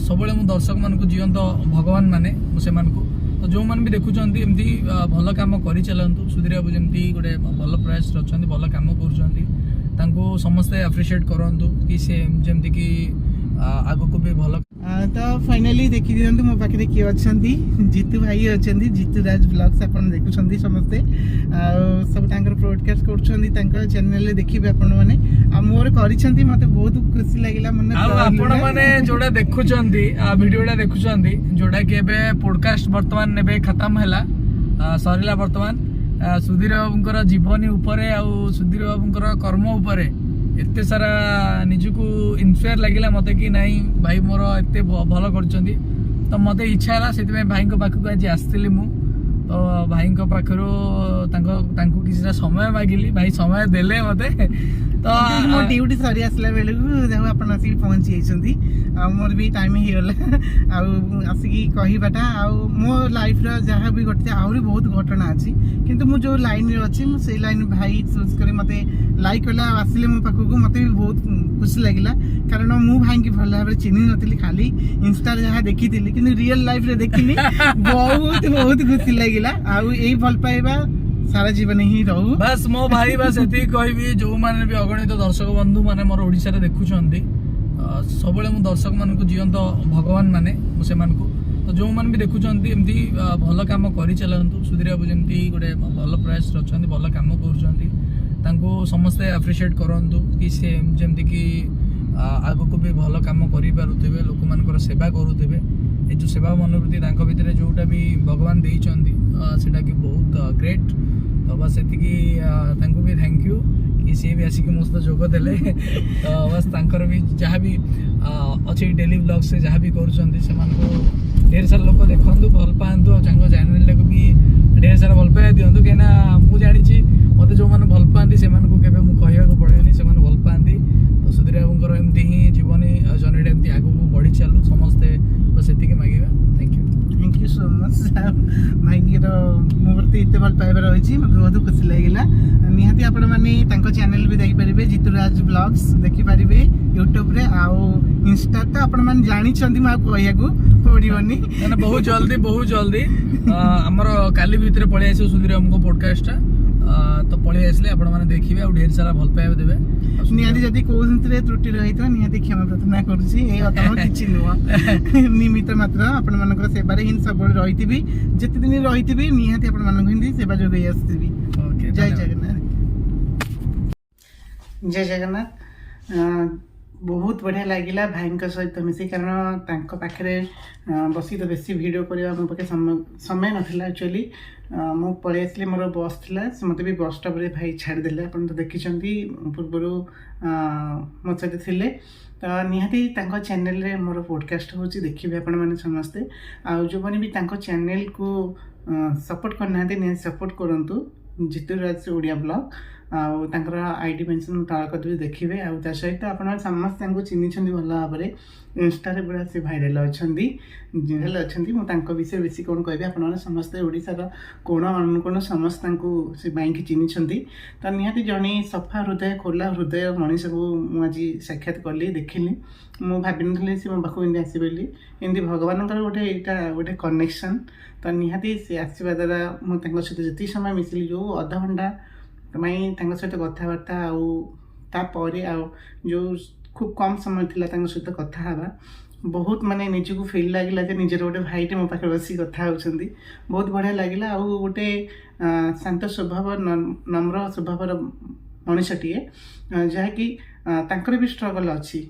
सब दर्शक मान जीवंत भगवान माने से तो जो मैंने भी देखुं एमती भल कम कर चलतु सुधीर बाबू जमी गोटे भल प्रयास अच्छा भल कम कर समस्ते अप्रिशिएट करूँ कि सी जमती कि आग को भी भल तो फाइनाली देखी दिखते मो पाखे किए अच्छा जीतू भाई अच्छा जीतू राज ब्लॉग्स आप देखुं समस्ते सब ब्रॉडकास्ट कर चैनल देखिए आपण मैंने मोर कर मत बहुत खुशी लगे मैंने जोड़ा देखुं भिडियोटा देखुं जोड़ा कि पॉडकास्ट बर्तमान ने खत्म है सरला बर्तमान सुधीर बाबूर जीवनी उपरे आउ सुधीर बाबूर कर्म उपरे एते सारा निजको इन्स्पायर लगिला मत कि नहीं भाई मोर एते भल कर तो मत इच्छा है भाई पाखक आज आसती मु तो भाई पाखर किसी समय मागिली भाई समय देले मते तो मो ड्यूटी सरी आसला बेलू जब आप आसिक पहुँची जाइए मोर भी टाइम होगला आसिक कहवाटा मो लाइफ जहाँ भी घटी आहरी बहुत घटना अच्छी किंतु मु जो लाइन रे अच्छी से लाइन भाई चूज कर मत लाइक कला आसिले मो पाखक मत भी बहुत खुशी लगिला कारण मु भाई की भल भाव चिन्ह नी खाली इंस्टा जहाँ देखी थी कि रियल लाइफ रे देखी बहुत बहुत खुशी लगिला आई भल पाइबा सारा जीवन ही रहू बस मो भाई बस ये कहबी जो मैंने भी अगणित दर्शक बंधु मैंने मोर ओडिशा रे देखुं सब दर्शक मान जीवंत भगवान माने से तो जो मैंने भी देखुं एमती भल कम कर चलतु सुधीर बाबू जमी गोटे भल प्रयास अच्छा भल कम कर समस्ते अप्रिशिएट करूँ कि सी जमती कि आग को भी भल कम करें लोक मान सेवा करुवे ये जो सेवा मनोवृत्ति भितर जोटा भी भगवान देटा कि बहुत ग्रेट तो बस ये भी थैंक यू कि सी भी आसिक मो सहित जोग देले तो बस तांकर भी जहाँ भी अच्छी डेली ब्लॉग से जहाँ भी कर ढेर सारा लोग देखूँ भल पातु और चैनल को भी ढेर सारा भल पाइबा दिंतु कहीं मुझे जानी मत जो मैंने भल पाती से कहवाक पड़ेनि से भल पाती तो सुधीर बाबूर एमती ही जीवनी जर्नीटा एमती आगू बढ़ी चलू समस्ते बस ये मांगे थैंक यू सो मच भाई मो प्रति एत भल पाइबा रही मत बहुत खुशी लगे निहाती आपण मैंने चैनल भी देखिपारे जीतुराज ब्लॉग्स देखिपारे यूट्यूब रे आउ इंस्टा तो आपण मैंने जानी कहू पड़ोनी बहुत जल्दी आमर काली भितर पलि आस सुधीर बाबू पॉडकास्ट तो पलि आसले आपण मैंने देखिए और ढेर सारा भल पाइबा देवे निहाती जदि कौन त्रुटि रही निहाती क्षमा प्रार्थना करुँची नुह निमित्त मात्र आपण मान सेवार ही सब रही जिते दिन रही निहाती आपण मान सेवा जोगे आसवी जय जगन्नाथ जय जगन्नाथ बहुत बढ़िया लगिला भाई सहित मिसी कारण पाखे बसी तो बेसी वीडियो करने मो पाखे समय नाला एक्चुअली मु पलि आसली मोर बस थी से मत भी बस स्टॉप रे भाई छाड़देले आप तो देखी पूर्वर मो सहित थे तो निहाती चैनल रे मोर पॉडकास्ट हो देखिए आपण मैंने समस्ते जो मैंने भी चैनल को सपोर्ट करना सपोर्ट करूँ जीतुराज ओडिया ब्लॉग आउर आईडी मेंशन तल कर देखिए आ सहित आप समस्त चिन्ह भल भाव इंस्टा पूरा से भाइराल अच्छा मुझे विषय बेसी कौन कह आप समस्ते ओडार कोण अनुकोण समस्त से बाइक चिन्ह तो निहाती जड़े सफा हृदय खोला हृदय मनीष को मुझे साक्षात कली देखिली मु भाभी सी मो पाक आस एमती भगवान गोटे यहाँ गोटे कनेक्शन तो निहाती सी आसवा द्वारा मुझे सहित जी समय मिसिली जो अध घंटा सहित कथबार्ता आउे जो खूब कम समय थिला सहित कथा बहुत माने निजको फील लगिला निजर गोटे भाईटे मो पाखे बस कथा होती बहुत बढ़िया लगिला आ गोटे शांत स्वभाव नम्र स्वभाव मनीषटीए जहाँकि तांकर भी स्ट्रगल अच्छी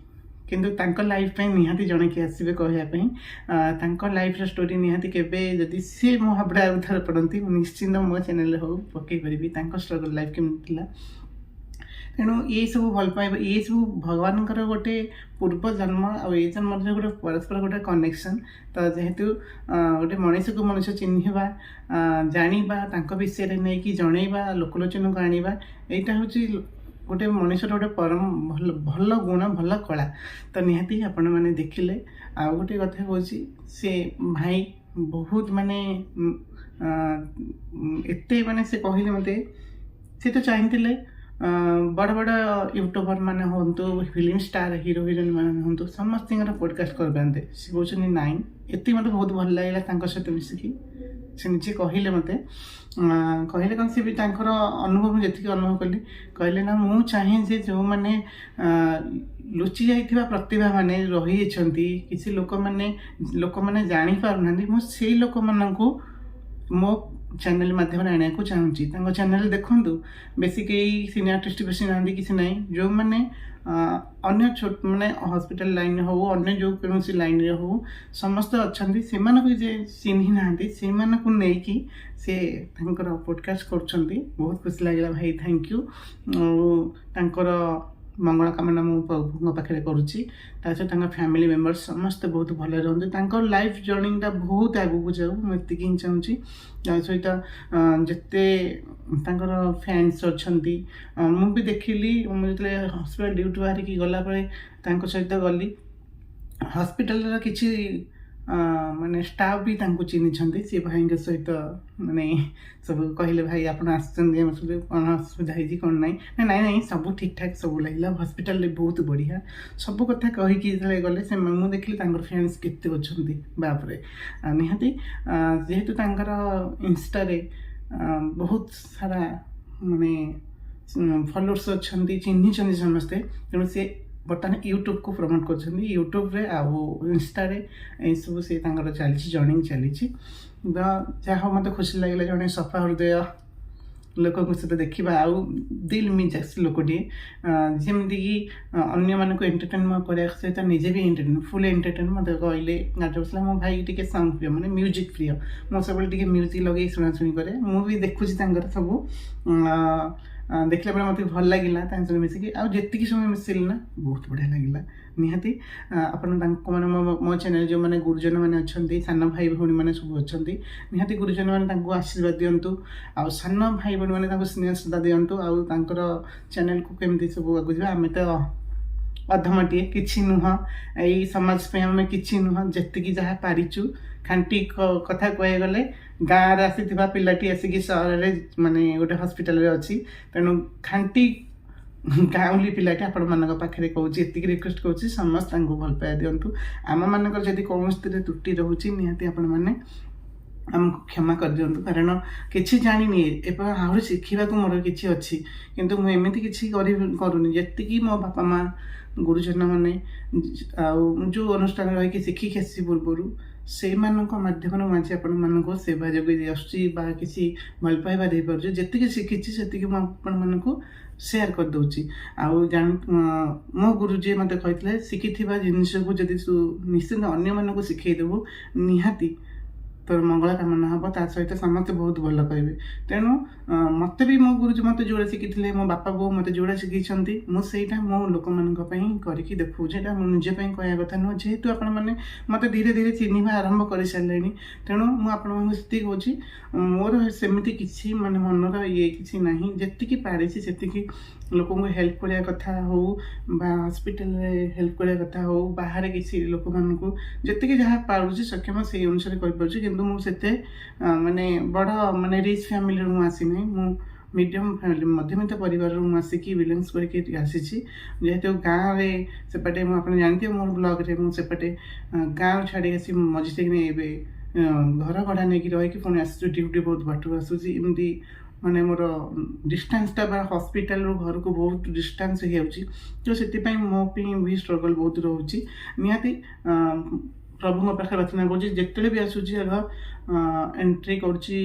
किंतु तांकर लाइफ निहाती जड़े कि आसवे कहवाई लाइफ स्टोरी निहाती केबे जदि सी मो हाबड़ा उद्धार पड़ती निश्चिंत मो चैनल हो पकई पारि स्ट्रगल लाइफ केमी तेणु ये सब भल पाइबा ये सब भगवान गोटे पूर्व जन्म और ये जन्म गोटे परस्पर गोटे कनेक्शन तो जेहेतु गोटे मनीष को मनीष चिन्हवा जाना विषय में नहीं कि जनइबा लोकलोचन को आनिबा यहाँ हूँ गोटे मनीषर गोटे परम भल भल गुण भल कला तो निहाती आपण मैंने देखिले आ गोटे कथा हूँ से भाई बहुत माने एते माने से कहले मते से तो चाहते बड़ बड़ यूट्यूबर मैंने हूँ फिल्म स्टार हीरो हिरोइन मैंने हूँ समस्त पॉडकास्ट कर पाते सी कहते नाई ये मत बहुत भल लगे सहित मिसिकी से निजे कहले मत कहले कौन सी भी अनुभव जी अनुभव कली कहले ना मु चाहे जो मैंने लुचि जाइथिबा प्रतिभा माने रही किसी लोक मैंने जानी पारना मुझे लोक मानू मो चैनल माध्यम आने को चाहूँगी चैनल देखूँ बेसी कई सिने आर्टिस्ट बेसी ना किसी ना जो मैंने अन्य छोट मैंने हॉस्पिटल लाइन हो अन्य जो कौन लाइन रे हो समस्त अच्छा से चिन्ही ना से से पॉडकास्ट कर बहुत खुशी लगे भाई थैंक यू मंगल कामना मु प्रभु पाखे करुच्ची सहित फैमिली मेम्बर्स समस्त बहुत भले रुहतु लाइफ जर्नीटा बहुत आगू जाऊ मुझे ही चाहूँगी सहित जिते फैंस अच्छा मुझे देखिली मुझे हॉस्पिटल ड्यूटी बाहर गला सहित गली हॉस्पिटल किसी माने स्टाफ भी चिन्ह सी भाई सहित माने सब कहले भाई आप कौन असुविधा है कौन ना ना ना सब ठीक ठाक सब लगे हॉस्पिटल बहुत बढ़िया सब कथा कहीकि गले से मुझे देखिली फ्रेंड्स केते अच्छा बापरे निहाती जेहेतु इंस्टा बहुत सारा माने फॉलोअर्स अच्छा चिन्ही समस्ते तेणु सी बर्तमान यूट्यूब को प्रमोट कर यूट्यूब रे आउ इंस्टा रे सब से चली जर्नी चली जहाँ मत खुशी लगे जड़े सफा हृदय लोक सहित देखा आउ दिल मिजाज लोकटे जमीक अन्य मानक एंटरटेनमेंट करने सहित निजे भी एंटरटेन फुल एंटरटेन मत कहले गाड़ी बसला मो भाई टे सॉन्ग प्रिय माने म्यूजिक प्रिय मो सब म्यूजिक लगे शुणाशुणी करे मुझे देखुची सब देखला बेले मत भल लगे मिसिकी आती समय मिसिल ना बहुत बढ़िया लगे निहाती आपने मो चैनल जो मैंने गुरुजन मैंने अच्छा सान भाई भौणी मैंने सब अच्छा निहाती गुरुजन मैंने आशीर्वाद दिंतु आ सान भाई भौणी मैंने स्नेह श्रद्धा दिंतु आर चैनल को केमती सब आगु जा आम तो अधमटे कि नुह यही समाज पे आम कि नुह जी जहाँ पारिचु खांटी कथा कह गले गाँव आसी पिलाटी आसिक सहर में माने गोटे हॉस्पिटल अच्छी तेणु खांटी गाँवली पिलाटी आपण मान पाखे कहूँ ये रिक्वेस्ट करुँच समस्त भल पाया दिंतु आम मानक जदि कौन त्रुटि रोचे निहाती आपण मैंने आमको क्षमा कर दिंतु कारण किसी जानी एवं आहरी शिखा मोर कि अच्छी किंतु मुझे किसी करूनी जी मो बापा माँ गुरुजन मैंने जो अनुष्ठान रही शिखिक आसी पूर्व से माध्यम आज आपण सेवा जोगे आसुची किसी भल पाइबा दे पार जी शिखी से आपको सेयार कर दूची आउ जान मो गुरुजी मत कहते शिखि जिनस को जदि निश्चित अन्य मानक शिखेदेबू निहाती तोर मंगल कामना हम ता सहित समस्त बहुत भल कहे तेणु मत भी मो गुरुजी मत जोड़ा शिखी मो बापा बो मत जोड़ा शिखी मुझे मो लोक मान करके देखूँ यहाँ मुझे कह कथा नुह जेहेतु आपण मैंने मत धीरे धीरे चिन्हवा आरंभ कर सारे तेणु मुझे कहूँ मोर सेमती किसी माने मनर ये किसी ना जी पारी से लोक हेल्प करने कथा हो हॉस्पिटल हेल्प करने कथा हो बाहर किसी लोक मानक जी जहाँ पार्टी सक्षम से अनुसार कर मुझे माने बड़ माने रिच फैमिली आसी ना मु मीडियम फैमिली मध्यमित परिवार आसिकी बिलोंग्स करके आसी जेहेतु गाँव में सेपटे आप जानते मोर ब्लॉग रे मुझे गाँव छाड़ी आसी मझे घर भड़ा नहीं रही पुणी आस ड्यूटी बहुत बाट आसूसी एमती माने मोर डिस्टेंसटा हॉस्पिटल घर को बहुत डिस्टेंस हो से मो भी स्ट्रगल बहुत रोचे निहाती प्रभु पाखे प्रार्थना करते भी आसूची एंट्री करुच्ची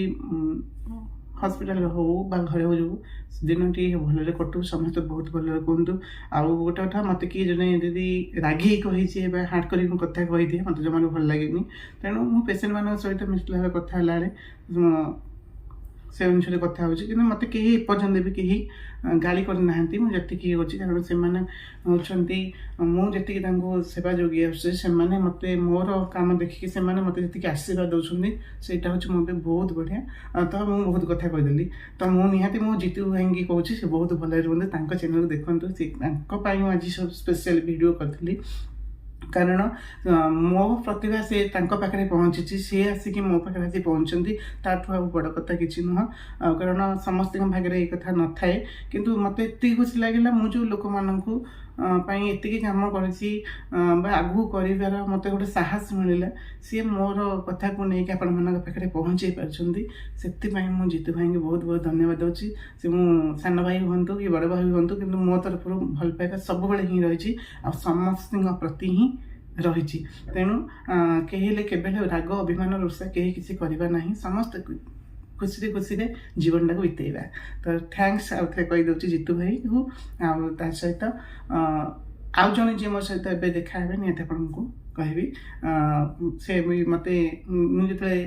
हॉस्पिटल हो घरे हो जो दिन टी भल कटू समस्त बहुत भल कहतु आउ गोटे कथा मत किए जन दीदी रागी कही हार्ट कर कथा कही दिए मत जमा भल लगे तेणु मु पेसेंट मान सहित मिसला कथा से अनुसार कथा हो मत कहीं एपर्यंत भी कहीं गाली करना मुझे कारण से होती मुझे सेवा जोगी आसे मत मोर काम देखिए मत जी आशीर्वाद दौरान से हूँ मो बहुत बढ़िया तो मुझे बहुत कथा कहीदेली तो मुझे निहाती मो जीतू भाई कहूँ से बहुत भल रुहतु चैनल देखते सी आज सब स्पेशल वीडियो करी କାରଣ ମୋ ପ୍ରତିଭା ସେ ତାଙ୍କ ପାଖରେ ପହଞ୍ଚିଛି, ସିଏ ଆସିକି ମୋ ପାଖରେ ଆସି ପହଞ୍ଚନ୍ତି, ତାଠୁ ଆଉ ବଡ଼ କଥା କିଛି ନୁହଁ। କାରଣ ସମସ୍ତଙ୍କ ଭାଗରେ ଏଇ କଥା ନଥାଏ, କିନ୍ତୁ ମୋତେ ଏତିକି ଖୁସି ଲାଗିଲା ମୁଁ ଯେଉଁ ଲୋକମାନଙ୍କୁ ପାଇଁ ଏତିକି କାମ କରିଛି ବା ଆଗକୁ କରିବାର ମୋତେ ଗୋଟେ ସାହସ ମିଳିଲା, ସିଏ ମୋର କଥାକୁ ନେଇକି ଆପଣମାନଙ୍କ ପାଖରେ ପହଞ୍ଚେଇ ପାରୁଛନ୍ତି। ସେଥିପାଇଁ ମୁଁ ଜିତୁ ଭାଇଙ୍କୁ ବହୁତ ବହୁତ ଧନ୍ୟବାଦ ଦେଉଛି। ସେ ମୁଁ ସାନ ଭାଇ ହୁଅନ୍ତୁ କି ବଡ଼ ଭାଇ ହୁଅନ୍ତୁ, କିନ୍ତୁ ମୋ ତରଫରୁ ଭଲ ପାଇବା ସବୁବେଳେ ହିଁ ରହିଛି ଆଉ ସମସ୍ତଙ୍କ ପ୍ରତି ହିଁ ରହିଛି। ତେଣୁ କେହି ହେଲେ କେବେ ହେଲେ ରାଗ ଅଭିମାନ ରୁଷା କେହି କିଛି କରିବା ନାହିଁ, ସମସ୍ତେ ଖୁସିରେ ଜୀବନଟାକୁ ବିତେଇବା। ତ ଥ୍ୟାଙ୍କସ୍ ଆଉ ଥରେ କହିଦେଉଛି ଜିତୁ ଭାଇକୁ। ଆଉ ତା ସହିତ ଆଉ ଜଣେ ଯିଏ ମୋ ସହିତ ଏବେ ଦେଖା ହେବେ ନିହାତି ଆପଣଙ୍କୁ କହିବି। ସେ ବି ମୋତେ ମୁଁ ଯେତେବେଳେ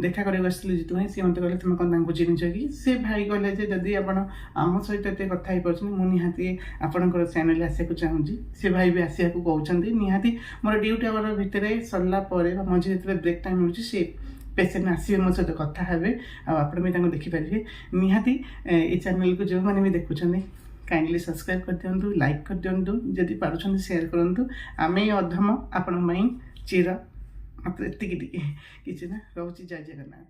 ଦେଖା କରିବାକୁ ଆସିଥିଲି ଜିତୁ ଭାଇ, ସିଏ ମୋତେ କହିଲେ ତୁମେ କ'ଣ ତାଙ୍କୁ ଚିହ୍ନିଛ କି? ସେ ଭାଇ କହିଲେ ଯେ ଯଦି ଆପଣ ଆମ ସହିତ ଏତେ କଥା ହେଇପାରୁଛନ୍ତି, ମୁଁ ନିହାତି ଆପଣଙ୍କର ଚ୍ୟାନେଲରେ ଆସିବାକୁ ଚାହୁଁଛି। ସେ ଭାଇ ବି ଆସିବାକୁ କହୁଛନ୍ତି। ନିହାତି ମୋର ଡ୍ୟୁଟି ଆୱାର ଭିତରେ ସରିଲା ପରେ ବା ମଝିରେ ଯେତେବେଳେ ବ୍ରେକ୍ ଟାଇମ୍ ମିଳୁଛି ସେ ପେସେଣ୍ଟ ଆସିବେ ମୋ ସହିତ କଥା ହେବେ ଆଉ ଆପଣ ବି ତାଙ୍କୁ ଦେଖିପାରିବେ। ନିହାତି ଏ ଚ୍ୟାନେଲକୁ ଯେଉଁମାନେ ବି ଦେଖୁଛନ୍ତି କାଇଣ୍ଡଲି ସବସ୍କ୍ରାଇବ୍ କରିଦିଅନ୍ତୁ, ଲାଇକ୍ କରିଦିଅନ୍ତୁ, ଯଦି ପାରୁଛନ୍ତି ସେୟାର କରନ୍ତୁ। ଆମେ ଅଧମ ଆପଣଙ୍କ ପାଇଁ ଚିର, ମାତ୍ର ଏତିକି ଟିକେ କିଛି ନା। ରହୁଛି, ଜୟ ଜଗନ୍ନାଥ।